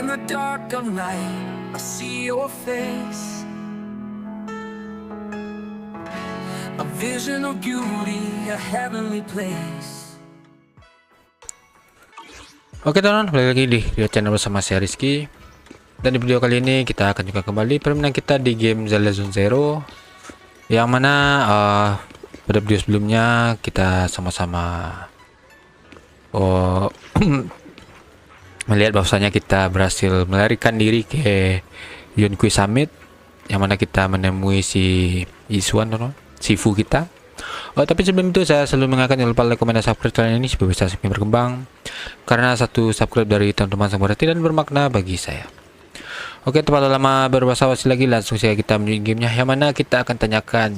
In the dark of night, I see your face. A vision of beauty, a heavenly place. Oke teman-teman, balik lagi di channel bersama saya Rizky. Dan di video kali ini kita akan juga kembali permainan kita di game Zenless Zero, yang mana pada video sebelumnya kita sama-sama melihat bahwasanya kita berhasil melarikan diri ke Yonqui Summit, yang mana kita menemui si Isuan, si Fu kita. Tapi sebelum itu saya selalu mengingatkan jangan lupa like, komen, dan subscribe channel ini supaya bisa semakin berkembang, karena satu subscribe dari teman-teman sangat berarti dan bermakna bagi saya. Oke, tanpa lama berbasa-basi lagi, langsung saja kita menuju gamenya, yang mana kita akan tanyakan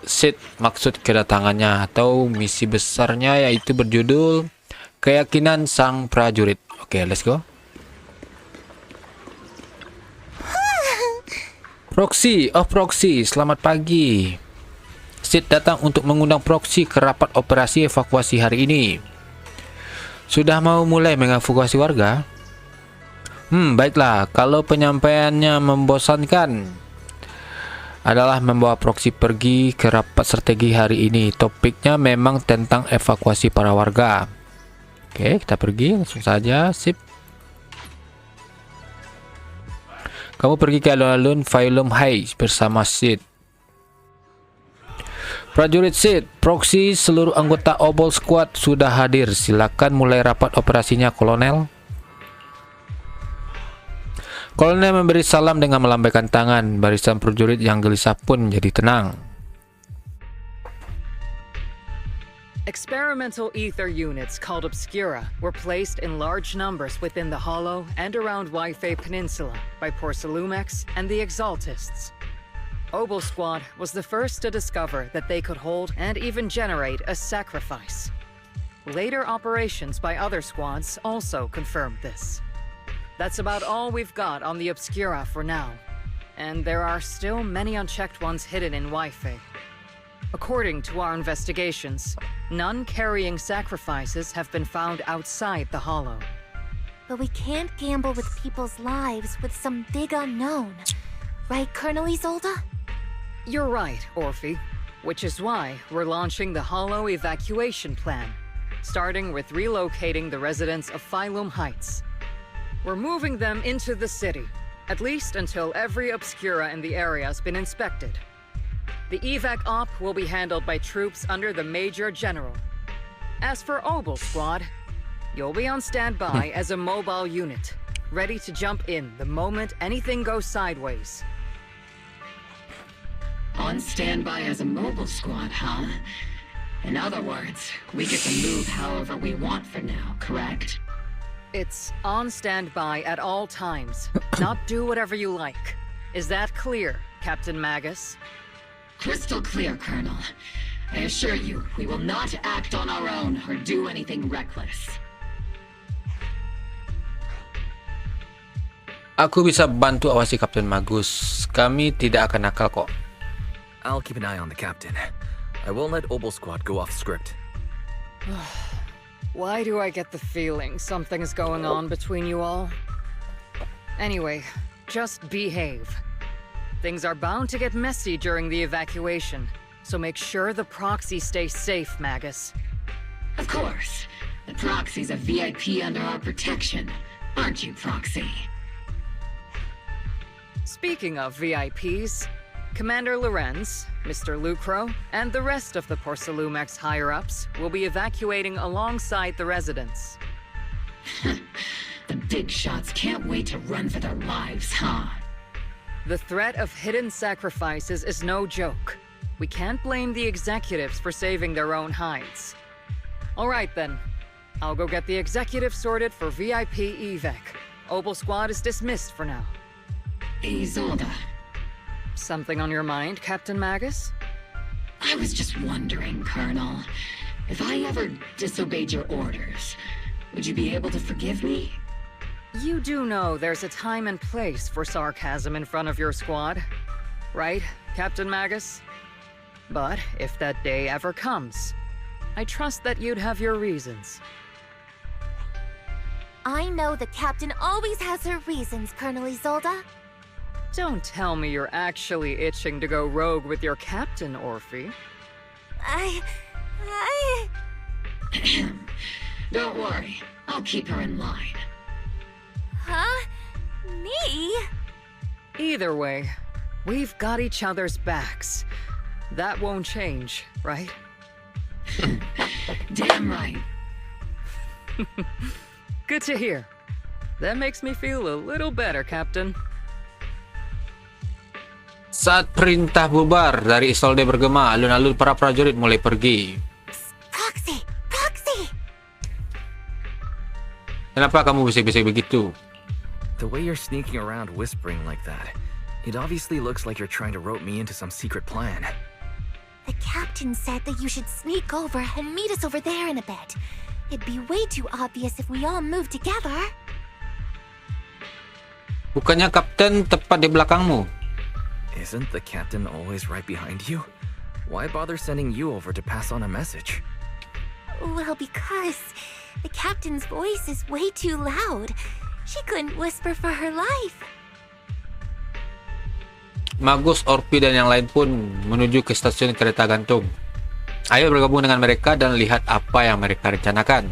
Sid maksud kedatangannya atau misi besarnya, yaitu berjudul Keyakinan Sang Prajurit. Oke, let's go. Proxy, Proxy, selamat pagi. Sid datang untuk mengundang Proxy ke rapat operasi evakuasi hari ini. Sudah mau mulai mengevakuasi warga? Baiklah, kalau penyampaiannya membosankan, adalah membawa Proxy pergi ke rapat strategi hari ini. Topiknya memang tentang evakuasi para warga. Oke, kita pergi langsung saja. Sip. Kamu pergi ke alun-alun Phylum Heights bersama Sid. Prajurit Sid, Proxy, seluruh anggota Obol Squad sudah hadir. Silakan mulai rapat operasinya, Kolonel. Kolonel memberi salam dengan melambaikan tangan. Barisan prajurit yang gelisah pun menjadi tenang. Experimental ether units called Obscura were placed in large numbers within the Hollow and around Waifei Peninsula by Porcelumex and the Exaltists. Obol Squad was the first to discover that they could hold and even generate a sacrifice. Later operations by other squads also confirmed this. That's about all we've got on the Obscura for now, and there are still many unchecked ones hidden in Waifei. According to our investigations, none carrying sacrifices have been found outside the Hollow. But we can't gamble with people's lives with some big unknown. Right, Colonel Isolde? You're right, Orphe. Which is why we're launching the Hollow evacuation plan, starting with relocating the residents of Phylum Heights. We're moving them into the city, at least until every Obscura in the area has been inspected. The evac op will be handled by troops under the Major General. As for Obol Squad, you'll be on standby as a mobile unit, ready to jump in the moment anything goes sideways. On standby as a mobile squad, huh? In other words, we get to move however we want for now, correct? It's on standby at all times, not do whatever you like. Is that clear, Captain Magus? Crystal clear, Colonel. I assure you, we will not act on our own or do anything reckless. Aku bisa bantu awasi Kapten Magus. Kami tidak akan nakal kok. I'll keep an eye on the captain. I won't let Obol Squad go off script. Why do I get the feeling something's going on between you all? Anyway, just behave. Things are bound to get messy during the evacuation, so make sure the proxy stays safe, Magus. Of course. The Proxy's a VIP under our protection. Aren't you, Proxy? Speaking of VIPs, Commander Lorenz, Mr. Lucro, and the rest of the Porcelumex higher-ups will be evacuating alongside the residents. The big shots can't wait to run for their lives, huh? The threat of hidden sacrifices is no joke. We can't blame the executives for saving their own hides. Alright then, I'll go get the executive sorted for VIP evac. Obol Squad is dismissed for now. Isolde, Something on your mind, Captain Magus? I was just wondering, Colonel, if I ever disobeyed your orders, would you be able to forgive me? You do know there's a time and place for sarcasm in front of your squad, right, Captain Magus? But if that day ever comes, I trust that you'd have your reasons. I know the captain always has her reasons, Colonel Isolde. Don't tell me you're actually itching to go rogue with your captain, Orphe. I... Don't worry, I'll keep her in line. Huh? Me? Either way, we've got each other's backs. That won't change, right? Damn right. Good to hear. That makes me feel a little better, Captain. Saat perintah bubar dari Isolde bergema, alun-alun para prajurit mulai pergi. Proxy! Proxy! Kenapa kamu bisik-bisik begitu? The way you're sneaking around whispering like that, it obviously looks like you're trying to rope me into some secret plan. The captain said that you should sneak over and meet us over there in a bit. It'd be way too obvious if we all move together. Bukannya kapten tepat di belakangmu? Isn't the captain always right behind you? Why bother sending you over to pass on a message? Well, because the captain's voice is way too loud. She couldn't whisper for her life. Magus, Orphe, dan yang lain pun menuju ke stasiun kereta gantung. Ayo bergabung dengan mereka dan lihat apa yang mereka rencanakan.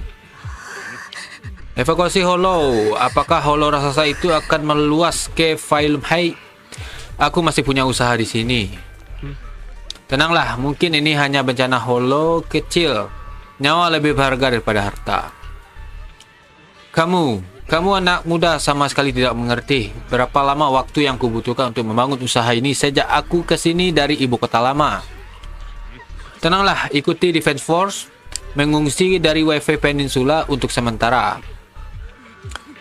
Evakuasi holo. Apakah holo raksasa itu akan meluas ke Failum Hai? Aku masih punya usaha di sini. Tenanglah, mungkin ini hanya bencana holo kecil. Nyawa lebih berharga daripada harta. Kamu anak muda sama sekali tidak mengerti berapa lama waktu yang kubutuhkan untuk membangun usaha ini sejak aku kesini dari ibu kota lama. Tenanglah, ikuti Defense Force mengungsi dari Wi-Fi Peninsula untuk sementara.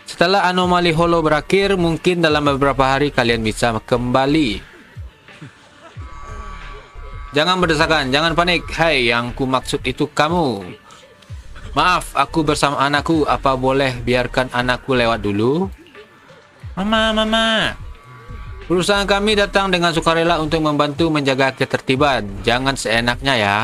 Setelah anomali holo berakhir, mungkin dalam beberapa hari kalian bisa kembali. Jangan berdesakan, jangan panik. Hai, yang ku maksud itu kamu. Maaf, aku bersama anakku. Apa boleh biarkan anakku lewat dulu? Mama. Perusahaan kami datang dengan sukarela untuk membantu menjaga ketertiban. Jangan seenaknya ya.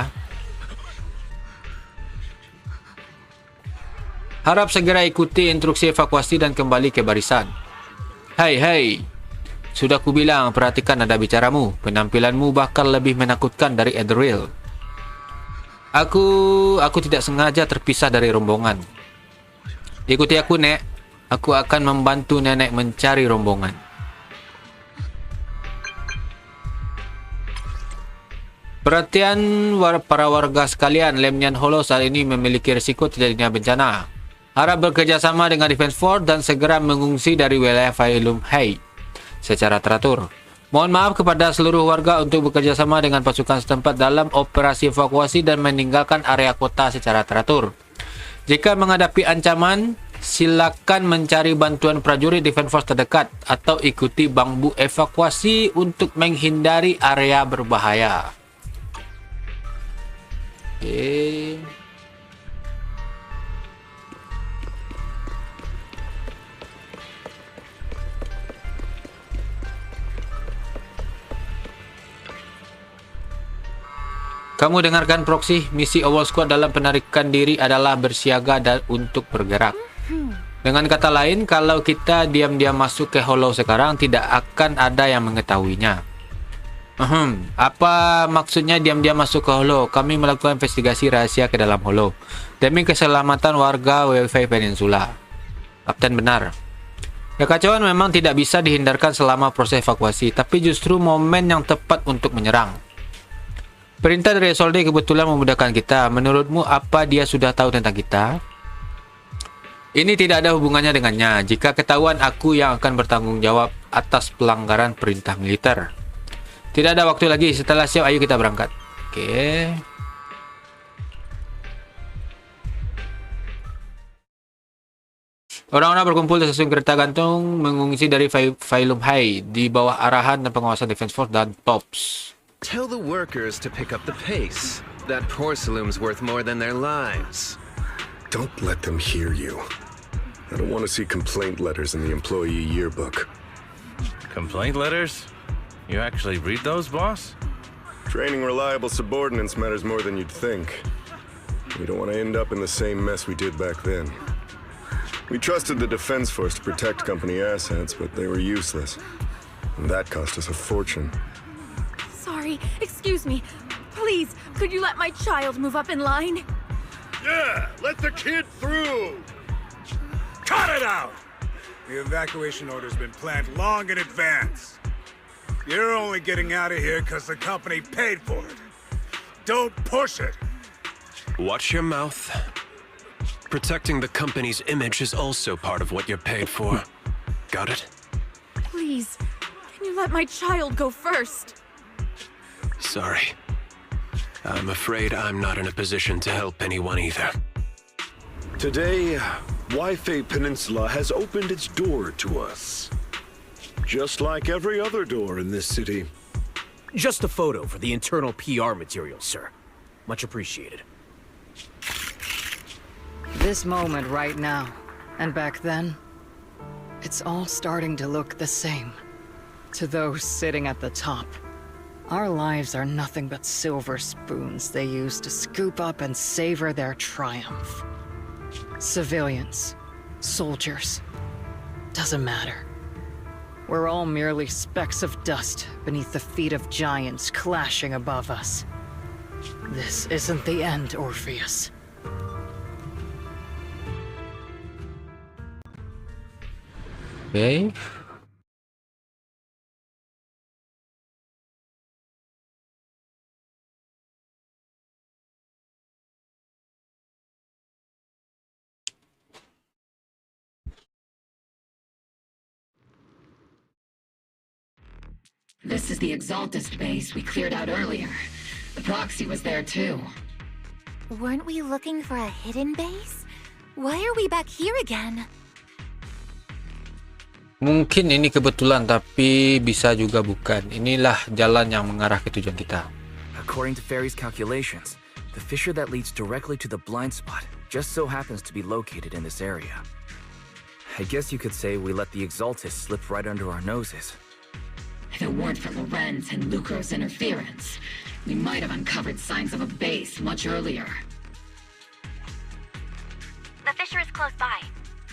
Harap segera ikuti instruksi evakuasi dan kembali ke barisan. Hai. Sudah kubilang, perhatikan nada bicaramu. Penampilanmu bakal lebih menakutkan dari Adriel. Aku tidak sengaja terpisah dari rombongan. Ikuti aku, Nek. Aku akan membantu nenek mencari rombongan. Perhatian para warga sekalian, Lemnian Holo saat ini memiliki risiko terjadinya bencana. Harap bekerja sama dengan Defense Force dan segera mengungsi dari wilayah Failum Hai secara teratur. Mohon maaf kepada seluruh warga untuk bekerja sama dengan pasukan setempat dalam operasi evakuasi dan meninggalkan area kota secara teratur. Jika menghadapi ancaman, silakan mencari bantuan prajurit Defense Force terdekat atau ikuti bambu evakuasi untuk menghindari area berbahaya. Oke. Kamu dengarkan, Proxy. Misi awal squad dalam penarikan diri adalah bersiaga dan untuk bergerak. Dengan kata lain, kalau kita diam-diam masuk ke holo sekarang, tidak akan ada yang mengetahuinya. Apa maksudnya diam-diam masuk ke holo? Kami melakukan investigasi rahasia ke dalam holo demi keselamatan warga Wi-Fi Peninsula. Kapten benar. Kekacauan memang tidak bisa dihindarkan selama proses evakuasi, tapi justru momen yang tepat untuk menyerang. Perintah dari Isolde kebetulan memudahkan kita. Menurutmu apa dia sudah tahu tentang kita? Ini tidak ada hubungannya dengannya. Jika ketahuan, aku yang akan bertanggung jawab atas pelanggaran perintah militer. Tidak ada waktu lagi. Setelah siap, ayo kita berangkat. Oke. Orang-orang berkumpul di stasiun kereta gantung mengungsi dari Failum Hai di bawah arahan dan pengawasan Defense Force dan TOPS. Tell the workers to pick up the pace. That porcelain's worth more than their lives. Don't let them hear you. I don't want to see complaint letters in the employee yearbook. Complaint letters? You actually read those, boss? Training reliable subordinates matters more than you'd think. We don't want to end up in the same mess we did back then. We trusted the Defense Force to protect company assets, but they were useless. And that cost us a fortune. Sorry, excuse me. Please, could you let my child move up in line? Yeah, let the kid through! Cut it out! The evacuation order's been planned long in advance. You're only getting out of here because the company paid for it. Don't push it! Watch your mouth. Protecting the company's image is also part of what you're paid for. Got it? Please, can you let my child go first? Sorry. I'm afraid I'm not in a position to help anyone either. Today, Waifei Peninsula has opened its door to us. Just like every other door in this city. Just a photo for the internal PR material, sir. Much appreciated. This moment right now, and back then, it's all starting to look the same. To those sitting at the top, our lives are nothing but silver spoons they use to scoop up and savor their triumph. Civilians, soldiers, doesn't matter. We're all merely specks of dust beneath the feet of giants clashing above us. This isn't the end, Orpheus. Okay. This is the Exaltist base we cleared out earlier. The proxy was there too. Weren't we looking for a hidden base? Why are we back here again? Mungkin ini kebetulan, tapi bisa juga bukan. Inilah jalan yang mengarah ke tujuan kita. According to Fairy's calculations, the fissure that leads directly to the blind spot just so happens to be located in this area. I guess you could say we let the Exaltists slip right under our noses. If it weren't for Lorenz and Lucro's interference, we might have uncovered signs of a base much earlier. The fissure is close by,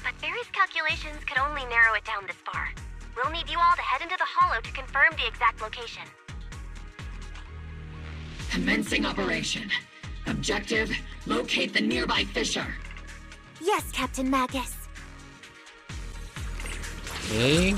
but Barry's calculations could only narrow it down this far. We'll need you all to head into the hollow to confirm the exact location. Commencing operation. Objective, locate the nearby fissure. Yes, Captain Magus. Okay.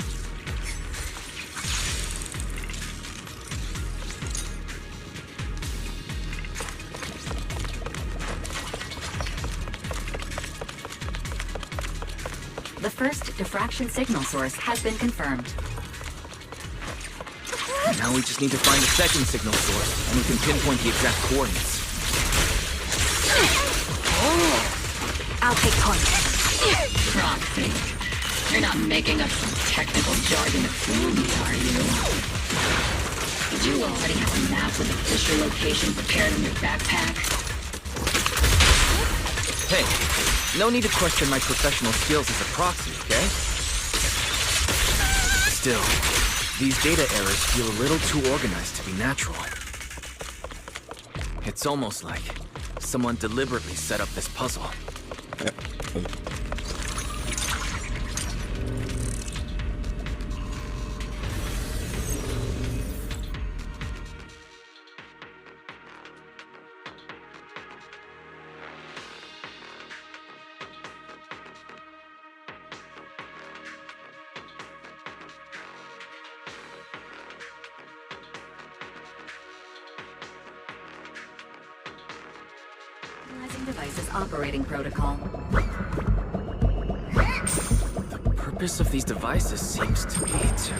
The first diffraction signal source has been confirmed. Now we just need to find the second signal source, and we can pinpoint the exact coordinates. I'll take point. Proxy. You're not making up some technical jargon to fool me, are you? Did you already have a map with the fissure location prepared in your backpack? Hey, no need to question my professional skills as a proxy, okay? Still, these data errors feel a little too organized to be natural. It's almost like someone deliberately set up this puzzle. Device's operating protocol. The purpose of these devices seems to be to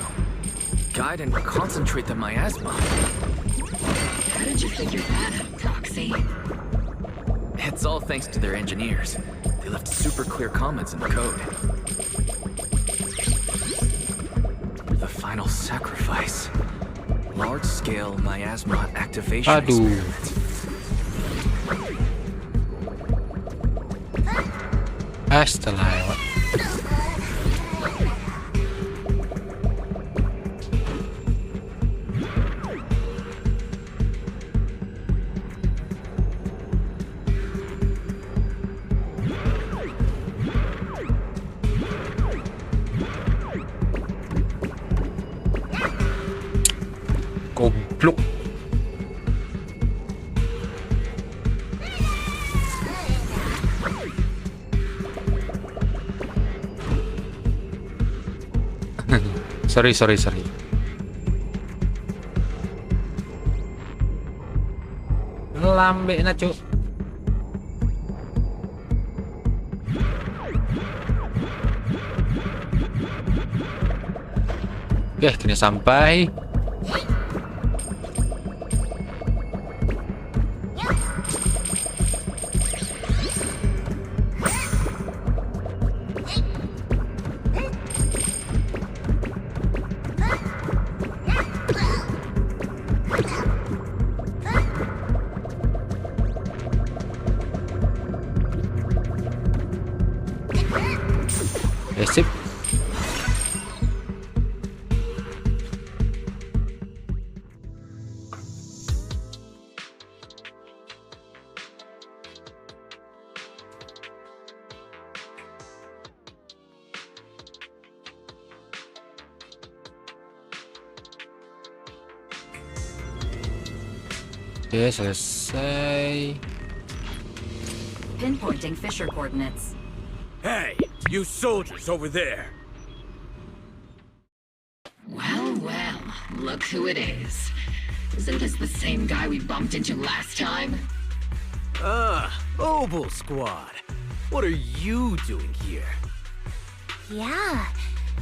guide and concentrate the miasma. How did you figure that out, Proxy? It's all thanks to their engineers. They left super clear comments in the code. The final sacrifice. Large-scale miasma activation experiment. Setelah lewat. Goblok. sorry. Lambe na, Cuk. Oke, kini sampai. Sip. Oke, selesai. Pinpointing fissure coordinates. Hey, you soldiers over there! Well, look who it is. Isn't this the same guy we bumped into last time? Obel Squad. What are you doing here? Yeah,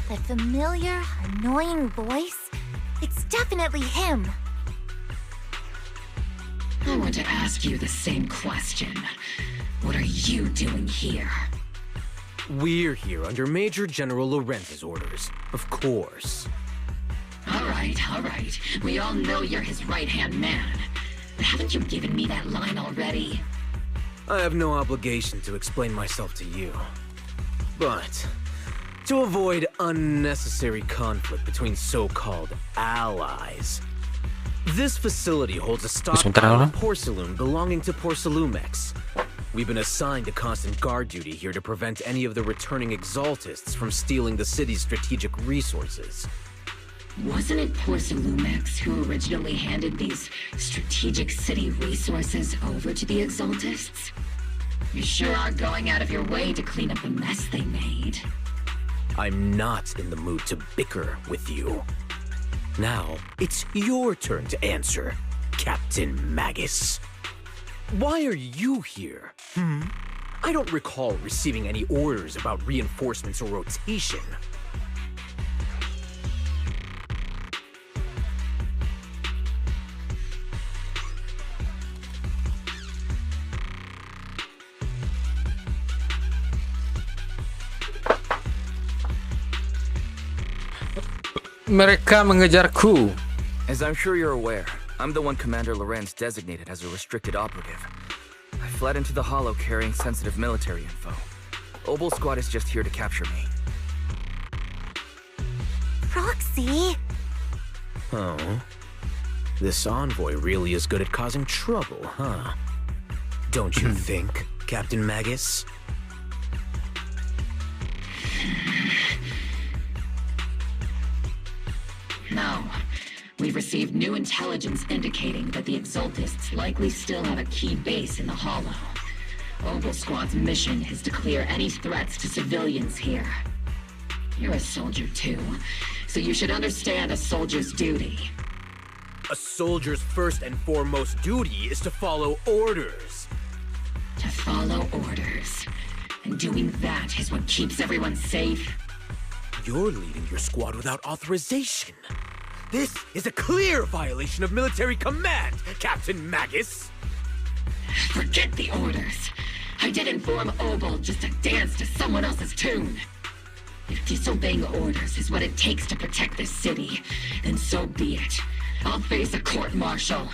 that familiar, annoying voice. It's definitely him. I want to ask you the same question. What are you doing here? We're here under Major General Lorenz's orders, of course. All right. We all know you're his right-hand man. But haven't you given me that line already? I have no obligation to explain myself to you. But to avoid unnecessary conflict between so-called allies, this facility holds a stockpile of porcelain belonging to Porcelumex. We've been assigned to constant guard duty here to prevent any of the returning exaltists from stealing the city's strategic resources. Wasn't it Porcelumex who originally handed these strategic city resources over to the exaltists? You sure are going out of your way to clean up the mess they made. I'm not in the mood to bicker with you. Now, it's your turn to answer, Captain Magus. Why are you here? I don't recall receiving any orders about reinforcements or rotation. Mereka mengejarku. As I'm sure you're aware, I'm the one Commander Lorenz designated as a restricted operative. I fled into the Hollow carrying sensitive military info. Obel Squad is just here to capture me. Roxy? Oh. This envoy really is good at causing trouble, huh? Don't you think, Captain Magus? No. We've received new intelligence indicating that the Exaltists likely still have a key base in the Hollow. Obel Squad's mission is to clear any threats to civilians here. You're a soldier too, so you should understand a soldier's duty. A soldier's first and foremost duty is to follow orders. To follow orders. And doing that is what keeps everyone safe. You're leading your squad without authorization. This is a clear violation of military command, Captain Magus. Forget the orders. I did inform Obel just to dance to someone else's tune. If disobeying orders is what it takes to protect this city, then so be it. I'll face a court-martial.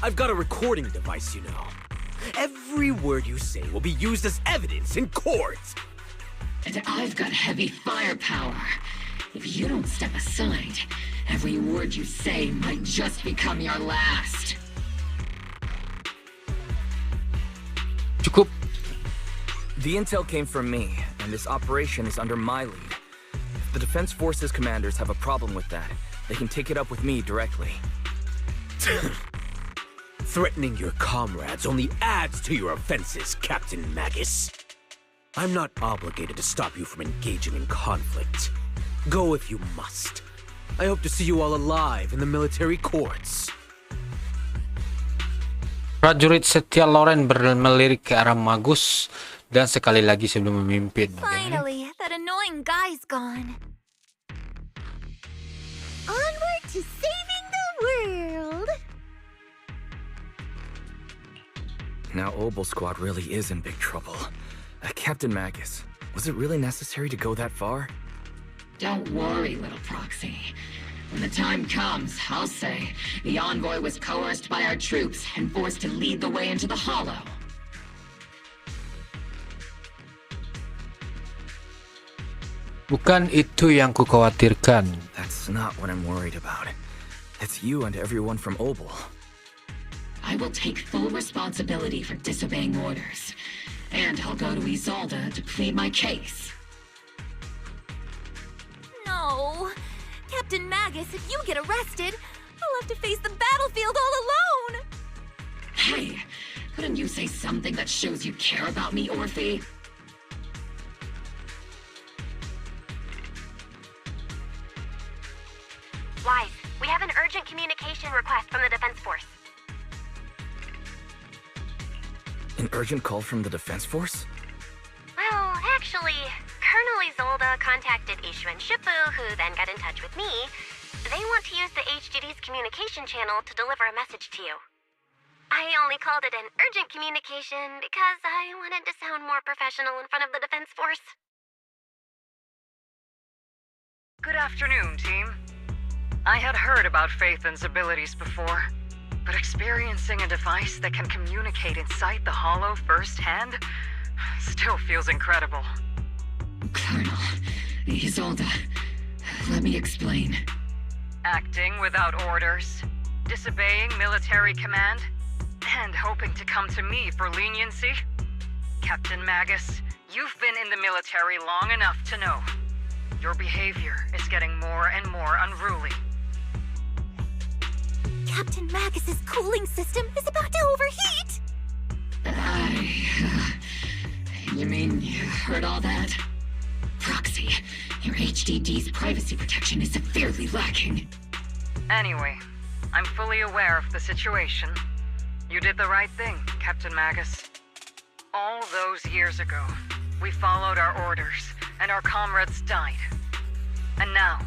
I've got a recording device, you know. Every word you say will be used as evidence in court. And I've got heavy firepower. If you don't step aside, every word you say might just become your last. Cukup. The intel came from me, and this operation is under my lead. If the Defense Forces commanders have a problem with that, they can take it up with me directly. Threatening your comrades only adds to your offenses, Captain Magus. I'm not obligated to stop you from engaging in conflict. Go if you must. I hope to see you all alive in the military courts. Prajurit setia Loren melirik ke arah Magus dan sekali lagi sebelum memimpin. Finally, that annoying guy's gone. Onward to saving the world! Now Obel Squad really is in big trouble. Captain Magus, was it really necessary to go that far? Don't worry, little proxy. When the time comes, I'll say the envoy was coerced by our troops and forced to lead the way into the Hollow. Bukan itu yang kukhawatirkan. That's not what I'm worried about. It's you and everyone from Obel. I will take full responsibility for disobeying orders, and I'll go to Isolde to plead my case. No! Captain Magus, if you get arrested, I'll have to face the battlefield all alone! Hey, couldn't you say something that shows you care about me, Orphe? Wise, we have an urgent communication request from the Defense Force. An urgent call from the Defense Force? Well, actually, Colonel Isolde contacted Ishu and Shifu, who then got in touch with me. They want to use the HDD's communication channel to deliver a message to you. I only called it an urgent communication because I wanted to sound more professional in front of the Defense Force. Good afternoon, team. I had heard about Phaethon's abilities before, but experiencing a device that can communicate inside the Hollow firsthand still feels incredible. Colonel, Isolde, let me explain. Acting without orders, disobeying military command, and hoping to come to me for leniency? Captain Magus, you've been in the military long enough to know. Your behavior is getting more and more unruly. Captain Magus's cooling system is about to overheat! You mean you heard all that? Proxy, your HDD's privacy protection is severely lacking. Anyway, I'm fully aware of the situation. You did the right thing, Captain Magus. All those years ago, we followed our orders, and our comrades died. And now,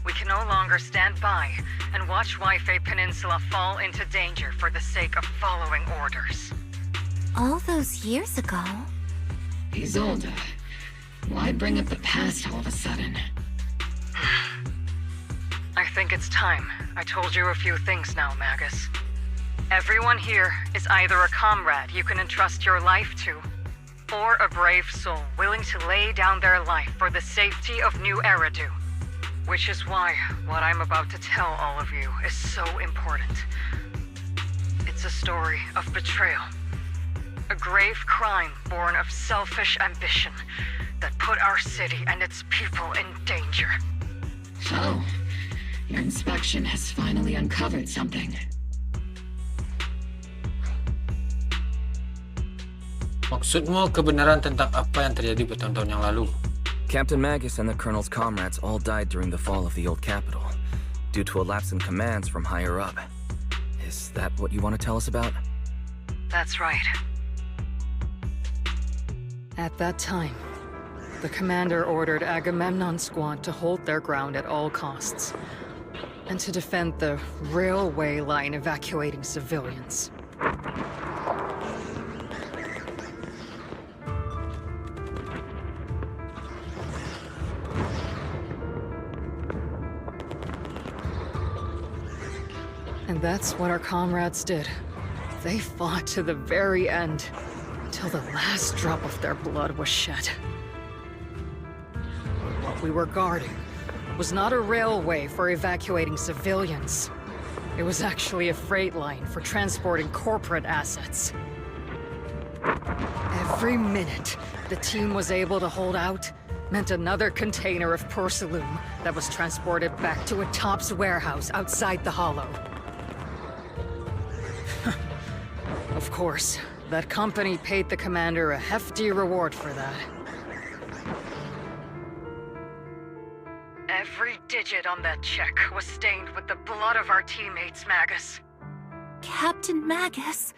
we can no longer stand by and watch Waifei Peninsula fall into danger for the sake of following orders. All those years ago? Isolde, why bring up the past all of a sudden? I think it's time I told you a few things now, Magus. Everyone here is either a comrade you can entrust your life to, or a brave soul willing to lay down their life for the safety of New Eridu. Which is why what I'm about to tell all of you is so important. It's a story of betrayal. A grave crime born of selfish ambition that put our city and its people in danger. So, your inspection has finally uncovered something. Maksudmu kebenaran tentang apa yang terjadi bertahun-tahun yang lalu? Captain Magus and the Colonel's comrades all died during the fall of the old capital, due to a lapse in commands from higher up. Is that what you want to tell us about? That's right. At that time, the commander ordered Agamemnon's squad to hold their ground at all costs, and to defend the railway line evacuating civilians. And that's what our comrades did. They fought to the very end, until the last drop of their blood was shed. What we were guarding was not a railway for evacuating civilians. It was actually a freight line for transporting corporate assets. Every minute the team was able to hold out meant another container of porcelain that was transported back to a Top's warehouse outside the Hollow. Of course. That company paid the commander a hefty reward for that. Every digit on that check was stained with the blood of our teammates, Magus. Captain Magus?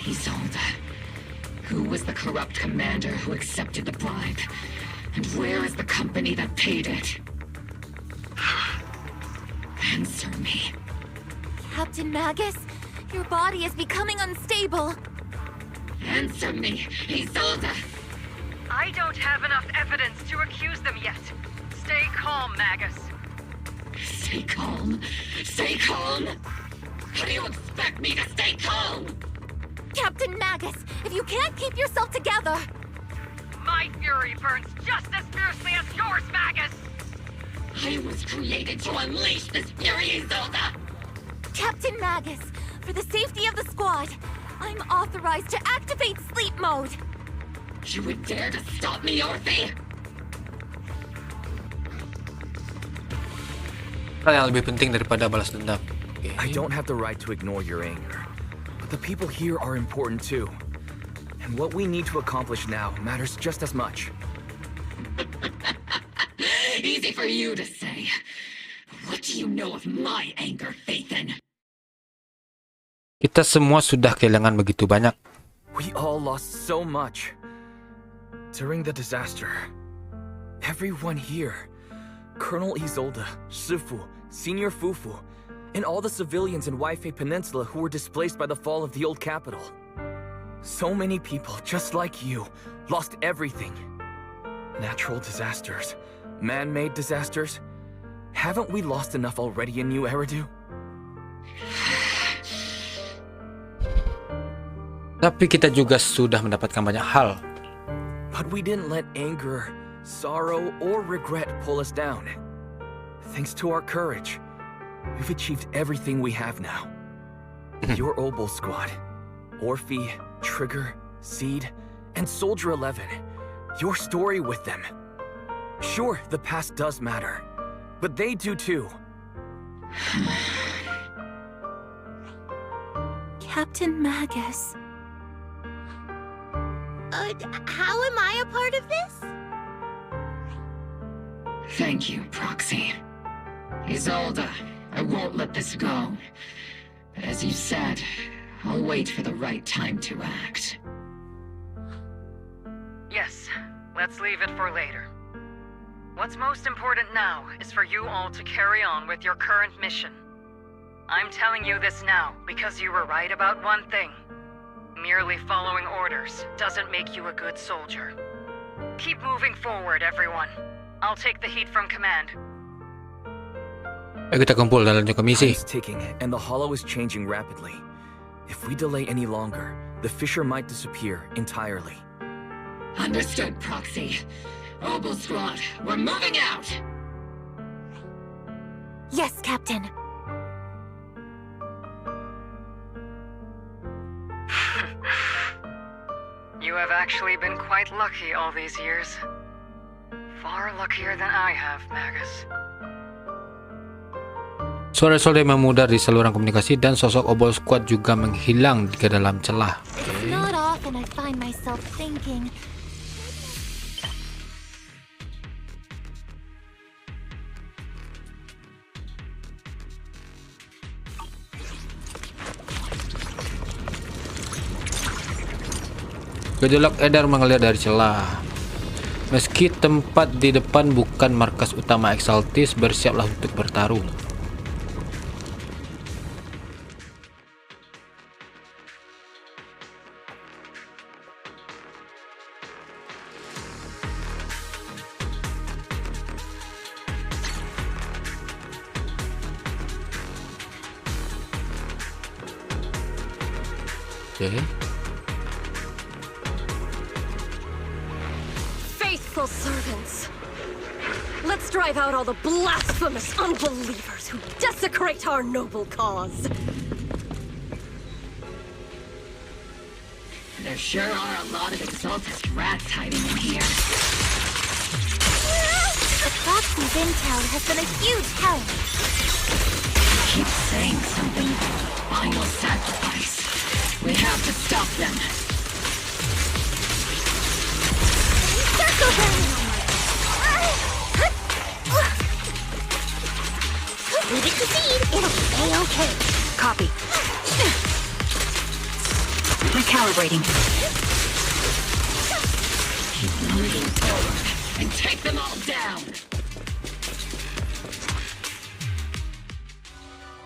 Isolde. Who was the corrupt commander who accepted the bribe? And where is the company that paid it? Answer me. Captain Magus, your body is becoming unstable. Answer me, Isolde! I don't have enough evidence to accuse them yet. Stay calm, Magus. Stay calm? Stay calm? How do you expect me to stay calm? Captain Magus, if you can't keep yourself together... My fury burns just as fiercely as yours, Magus! I was created to unleash this fury, Isolde! Captain Magus, for the safety of the squad, I'm authorized to activate sleep mode. You would dare to stop me, Orphe? Yang lebih penting daripada balas dendam. Okay. I don't have the right to ignore your anger, but the people here are important too. And what we need to accomplish now matters just as much. Easy for you to say. What do you know of my anger, Phaethon? Kita semua sudah kehilangan begitu banyak. We all lost so much. During the disaster, everyone here, Colonel Isolde, Shifu, Senior Fufu, and all the civilians in Waifei Peninsula who were displaced by the fall of the old capital. So many people, just like you, lost everything. Natural disasters, man-made disasters. Haven't we lost enough already in New Eridu? Tapi kita juga sudah mendapatkan banyak hal. But we didn't let anger, sorrow, or regret pull us down. Thanks to our courage, we've achieved everything we have now. Your Obol squad, Orphe, Trigger, Seed, and Soldier 11. Your story with them. Sure, the past does matter, but they do too. Captain Magus. How am I a part of this? Thank you, Proxy. Isolde, I won't let this go. But as you said, I'll wait for the right time to act. Yes, let's leave it for later. What's most important now is for you all to carry on with your current mission. I'm telling you this now because you were right about one thing. Merely following orders doesn't make you a good soldier. Keep moving forward, everyone. I'll take the heat from command. Ayo kita kumpul dalam komisi. Time's ticking, and the hollow is changing rapidly. If we delay any longer, the fissure might disappear entirely. Understood, Proxy. Obol Squad, we're moving out! Yes, Captain. You have actually been quite lucky all these years. Far luckier than I have, Magus. Sore-sore memudar di saluran komunikasi dan sosok Obol Squad juga menghilang ke dalam celah. It's not often I find myself thinking. Gejolak Edar mengalir dari celah. Meski tempat di depan bukan markas utama Exaltis, bersiaplah untuk bertarung. Okay. Faithful servants. Let's drive out all the blasphemous unbelievers who desecrate our noble cause. There sure are a lot of exalted rats hiding in here. The Proxy's intel has been a huge help. keep saying something. Final sacrifice. We have to stop them. Circle them! Leave it to seed. It'll stay okay. Copy. Recalibrating. Keep moving forward and take them all down.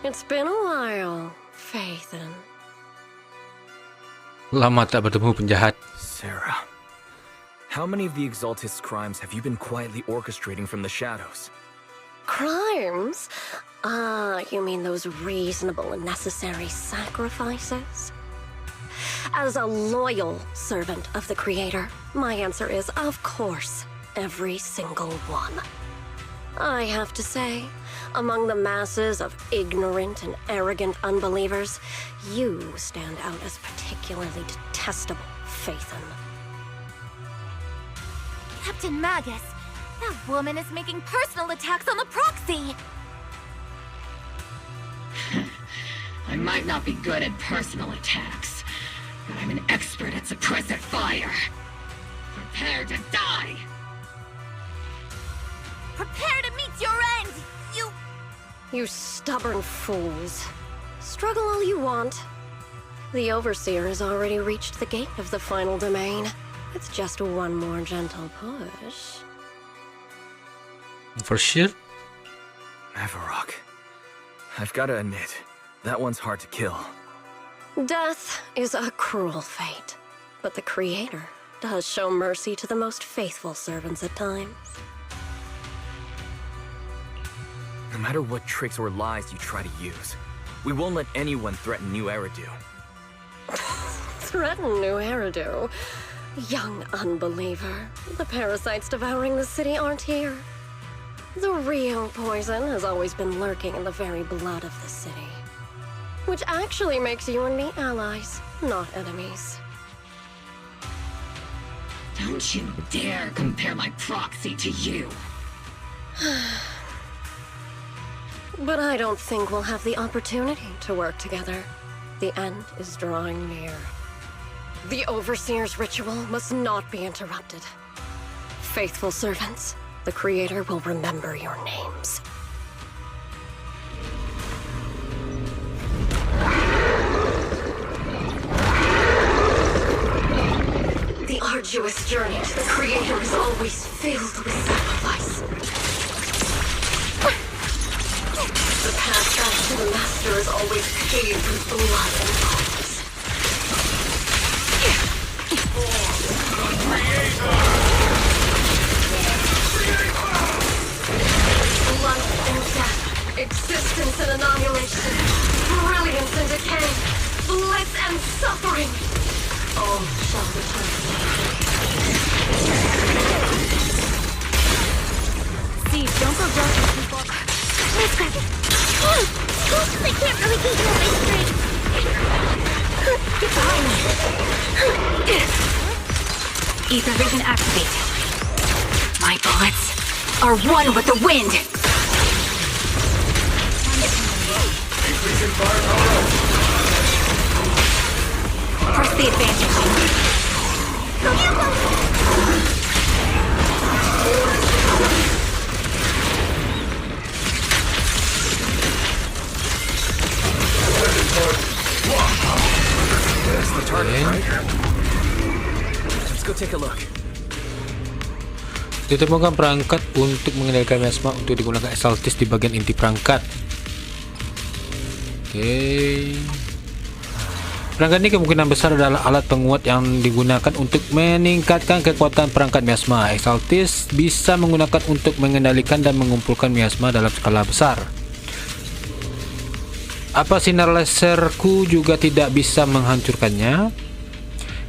It's been a while, Faithin. Lama tak bertemu penjahat. Sarah, how many of the Exaltist's crimes have you been quietly orchestrating from the shadows? Crimes? You mean those reasonable and necessary sacrifices? As a loyal servant of the Creator, my answer is, of course, every single one. I have to say, among the masses of ignorant and arrogant unbelievers, you stand out as particularly detestable, Faithin. Captain Magus, that woman is making personal attacks on the proxy! I might not be good at personal attacks, but I'm an expert at suppressive fire. Prepare to die! Prepare to meet your end, you... You stubborn fools. Struggle all you want. The Overseer has already reached the gate of the final domain. It's just one more gentle push. For sure. Avarok. I've got to admit, that one's hard to kill. Death is a cruel fate, but the Creator does show mercy to the most faithful servants at times. No matter what tricks or lies you try to use, we won't let anyone threaten New Eridu. Threaten New Eridu? Young unbeliever. The parasites devouring the city aren't here. The real poison has always been lurking in the very blood of the city. Which actually makes you and me allies, not enemies. Don't you dare compare my proxy to you! But I don't think we'll have the opportunity to work together. The end is drawing near. The Overseer's ritual must not be interrupted. Faithful servants, the Creator will remember your names. The arduous journey to the Creator is always filled with sacrifice. The path back to the Master is always paved with blood and violence. Life and death, existence and annihilation, brilliance and decay, bliss and suffering, all shall return. See, don't go broken, people. Let's grab it. I can't really keep moving straight. Get behind me. Ether vision activate. My bullets are one with the wind. Press the advantage. That's the target, right? Let's go take a look. Ditemukan perangkat untuk mengendalikan miasma untuk digunakan exaltis di bagian inti perangkat. Oke. Perangkat ini kemungkinan besar adalah alat penguat yang digunakan untuk meningkatkan kekuatan perangkat miasma. Exaltis bisa menggunakan untuk mengendalikan dan mengumpulkan miasma dalam skala besar. Apa sinar laserku juga tidak bisa menghancurkannya?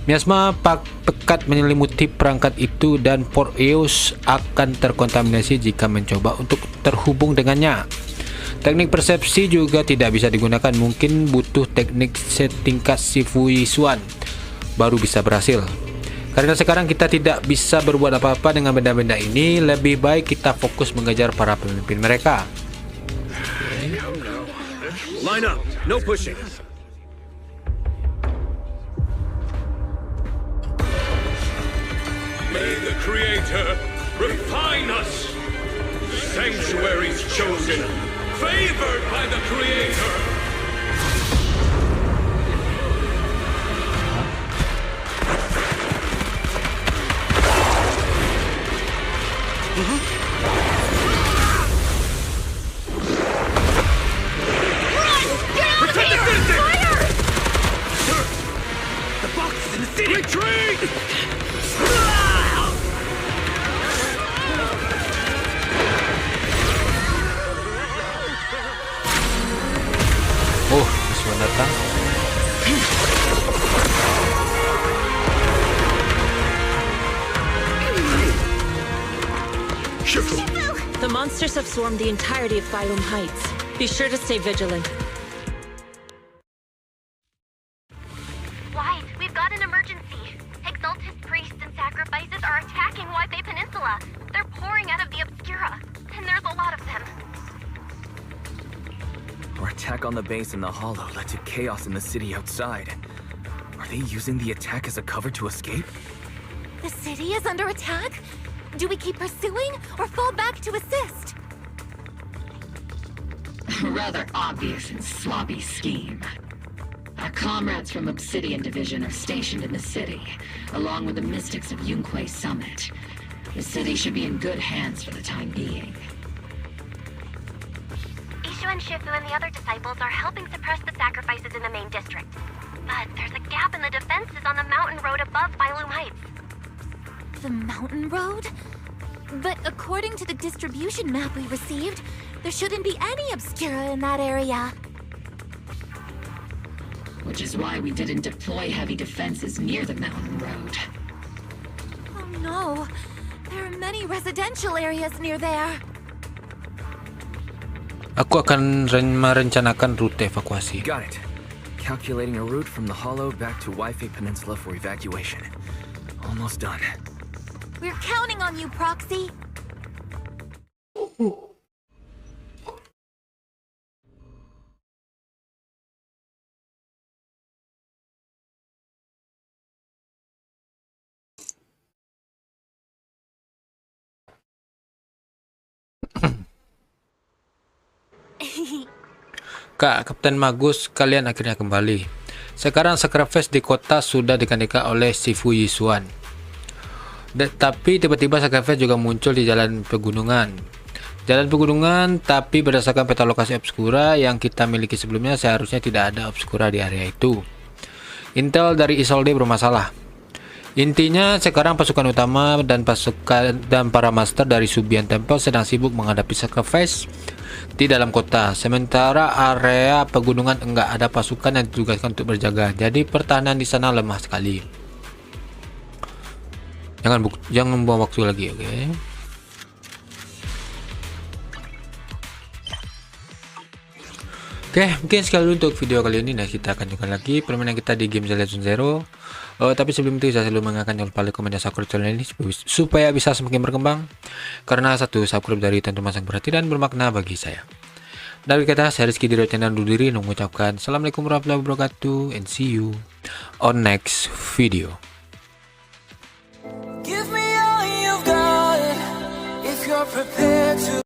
Miasma pekat menyelimuti perangkat itu dan port EOS akan terkontaminasi jika mencoba untuk terhubung dengannya. Teknik persepsi juga tidak bisa digunakan, mungkin butuh teknik setingkat Shifu Yisuan baru bisa berhasil. Karena sekarang kita tidak bisa berbuat apa-apa dengan benda-benda ini, lebih baik kita fokus mengejar para pemimpin mereka. Line up. No pushing. May the Creator refine us. Sanctuaries chosen, favored by the Creator. Oh, musuh datang. The monsters have swarmed the entirety of Phylum Heights. Be sure to stay vigilant. Wyatt, we've got an emergency. Exalted priests and sacrifices are attacking Waifei Peninsula. They're pouring out of the Obscura, and there's a lot of them. Our attack on the base in the Hollow led to chaos in the city outside. Are they using the attack as a cover to escape? The city is under attack? Do we keep pursuing or fall back to assist? A rather obvious and sloppy scheme. Our comrades from Obsidian Division are stationed in the city, along with the mystics of Yunque Summit. The city should be in good hands for the time being. Ishu and Shifu and the other disciples are helping suppress the sacrifices in the main district. But there's a gap in the defenses on the mountain road above Phylum Heights. The mountain road? But according to the distribution map we received, there shouldn't be any Obscura in that area. Which is why we didn't deploy heavy defenses near the mountain road. Oh no, there are many residential areas near there. Aku akan merencanakan rute evakuasi. Got it. Calculating a route from the Hollow back to Waifei Peninsula for evacuation. Almost done. We're counting on you, Proxy. Kak, Kapten Magus, kalian akhirnya kembali. Sekarang sacrifice di kota sudah digantikan oleh Shifu Yisuan. Tapi tiba-tiba sacrifice juga muncul di jalan pegunungan. Tapi berdasarkan peta lokasi Obscura yang kita miliki sebelumnya, seharusnya tidak ada Obscura di area itu. Intel dari Isolde bermasalah. Intinya sekarang pasukan utama dan para master dari Subian Temple sedang sibuk menghadapi sacrifice di dalam kota. Sementara area pegunungan enggak ada pasukan yang ditugaskan untuk berjaga. Jadi pertahanan di sana lemah sekali. Jangan buang waktu lagi, oke? Oke, mungkin sekali untuk video kali ini. Nah, kita akan juga lagi permainan kita di game Zenless Zero. Tapi sebelum itu saya selalu mengingatkan jangan lupa like, komen, dan subscribe channel ini supaya bisa semakin berkembang. Karena satu subscribe dari teman-teman sangat berarti dan bermakna bagi saya. Dari kata saya Rizky dari channel dulu diri mengucapkan Assalamualaikum warahmatullahi wabarakatuh and see you on next video. Give me all you've got if you're prepared to